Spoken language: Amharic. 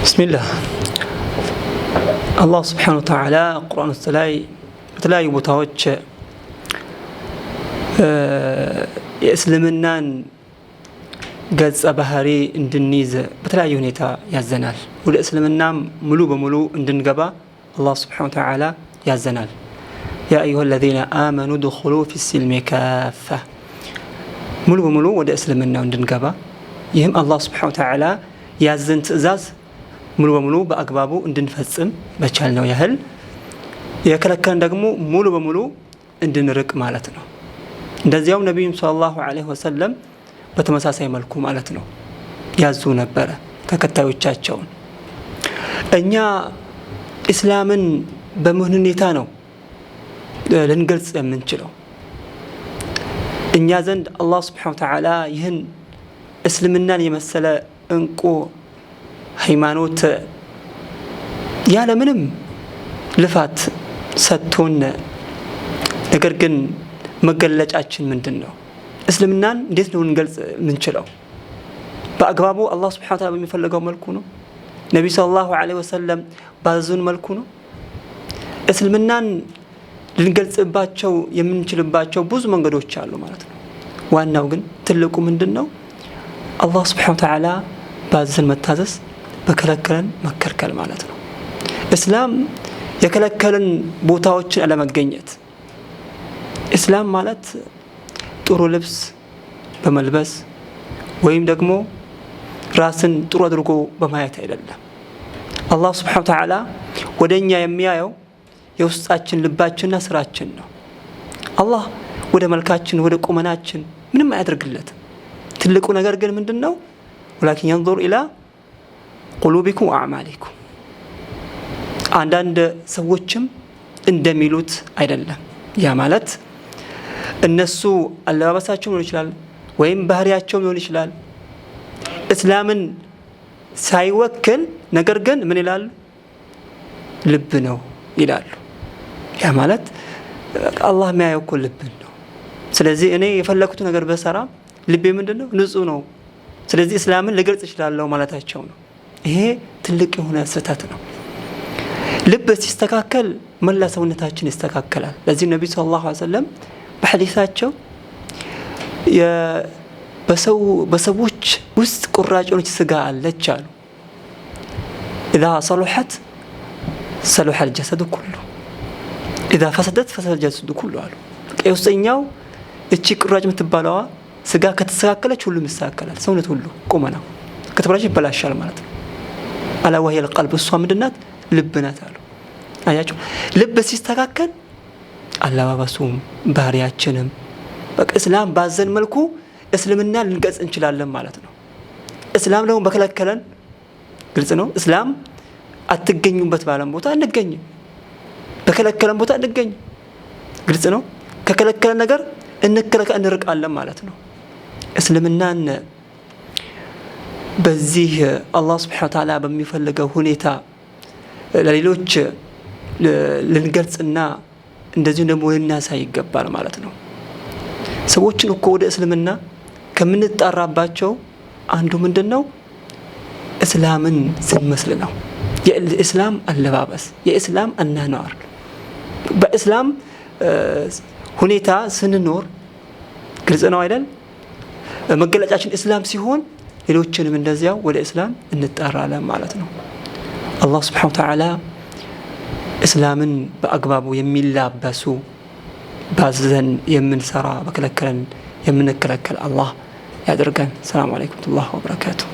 بسم الله الله سبحانه وتعالى قرآن السلاي بتلاقي بوتاوتش የእስልምናን ገጸ ባህሪ እንድንይዝ በተለያየ ሁኔታ ያዘናል። ወደ እስልምናም ሙሉ በሙሉ እንድንገባ አላህ Subhanahu Wa Ta'ala ያዘናል። ያ አዩሃ الذين آمنوا ادخلوا في السلم كافة ሙሉ በሙሉ ወደ እስልምናው እንድንገባ ይህም አላህ Subhanahu Wa Ta'ala ያዘን ትእዛዝ ሙሉ በሙሉ በአግባቡ እንድንፈጽም በቻልነው ያህል የከለከለን ደግሞ ሙሉ በሙሉ እንድንርቅ ማለት ነው። እንደዚያው ነብዩ ሰለላሁ ዐለይሂ ወሰለም በተመሳሳይ መልኩ ማለት ነው ያዙ ነበር ተከታዮቻቸውን። እኛ እስላምን በምን ሁኔታ ነው ልንገልጽ የምንችለው? እኛ ዘንድ አላህ Subhanahu Wa Ta'ala ይህን እስልምናን የመሰለ እንቁ ሃይማኖት ያለ ምንም ልፋት ሰጥቶን፣ ነገር ግን መገለጫችን ምንድነው? እስልምናን እንዴት ነው እንገልጽ ምንችለው? በአግባቡ አላህ Subhanahu Wa Ta'ala በሚፈልገው መልኩ ነው? ነብዩ ሰለላሁ ዐለይሂ ወሰለም ባዘዙን መልኩ ነው? እስልምናን ልንገልጽባቸው የምንችልባቸው ብዙ መንገዶች አሉ ማለት ነው። ዋናው ግን ትልቁ ምንድነው? አላህ Subhanahu Wa Ta'ala ባዘዘን መታዘዝ፣ በከለከለን መከልከል ማለት ነው። እስላም የከለከለን ቦታዎችን አለመገኘት። እስላም ማለት ጥሩ ልብስ በመልበስ ወይም ደግሞ ራስን ጥሩ አድርጎ በማየት አይደለም። አላህ Subhanahu Wa Ta'ala ወደኛ የሚያየው የውስጣችን ልባችንና ስራችን ነው። አላህ ወደ መልካችን ወደ ቁመናችን ምንም አያደርግለትም። ትልቁ ነገር ግን ምንድነው? ولكن ينظر الى قلوبكم واعمالكم። አንዳንድ ሰዎችም እንደሚሉት አይደለም። ያ ማለት እነሱ አለባበሳቸው ሊሆን ይችላል ወይም ባህሪያቸው ሊሆን ይችላል እስላምን ሳይወክል፣ ነገር ግን ምን ይላሉ? ልብ ነው ይላሉ። ያ ማለት አላህ የሚያየው እኮ ልብን ነው። ስለዚህ እኔ የፈለኩት ነገር በሰራ ልቤ ምንድነው? ንጹህ ነው። ስለዚህ እስላምን ልገልጽ እችላለሁ ማለታቸው ነው። ይሄ ትልቅ የሆነ ስህተት ነው። ልብ ሲስተካከል መላ ሰውነታችን ይስተካከላል። ለዚህ ነብዩ ሰለላሁ ዐለይሂ ወሰለም በሐዲሳቸው በሰዎች ውስጥ ቁራጮች ስጋ አለች አሉ። اذا صلحت صلح الجسد كله اذا فسدت فسد الجسد كله አሉ። የውስጠኛው እቺ ቁራጭ የምትባለዋ ስጋ ከተስተካከለች ሁሉም ይስተካከላል። ሰውነት ሁሉ ቁመናው ከተበላሸ ይበላሻል ማለት ነው። አላ وهي القلب እሷ ምንድናት? ልብ ናት አሉ። አያችሁ፣ ልብ ሲስተካከል አለባበሱም ባህሪያችንም በቃ እስላም ባዘን መልኩ እስልምና ልንገልጽ እንችላለን ማለት ነው። እስላም ደግሞ በከለከለን ግልጽ ነው። እስላም አትገኙበት ባለም ቦታ እንገኝም፣ በከለከለን ቦታ እንገኝ፣ ግልጽ ነው። ከከለከለን ነገር እንርቃለን ማለት ነው። እስልምናን በዚህ አላህ Subhanahu Wa Ta'ala በሚፈልገው ሁኔታ ለሌሎች ልንገልጽና እንደዚህ ደግሞ ልናሳይ ይገባል ማለት ነው። ሰዎችን እኮ ወደ እስልምና ከምንጣራባቸው አንዱ ምንድነው? እስላምን ስንመስል ነው። የእስላም አለባበስ፣ የእስላም አናኗር፣ በእስላም ሁኔታ ስንኖር ግልጽ ነው አይደል? መገለጫችን እስላም ሲሆን ሌሎችንም እንደዚያው ወደ እስላም እንጣራለን ማለት ነው። አላህ Subhanahu Wa Ta'ala እስላምን በአግባቡ የሚላበሱ ባዘን የምንሰራ በከለከለን የምንከለከል አላህ ያድርገን። ሰላም አለይኩም ወራህመቱላሂ ወበረካቱሁ።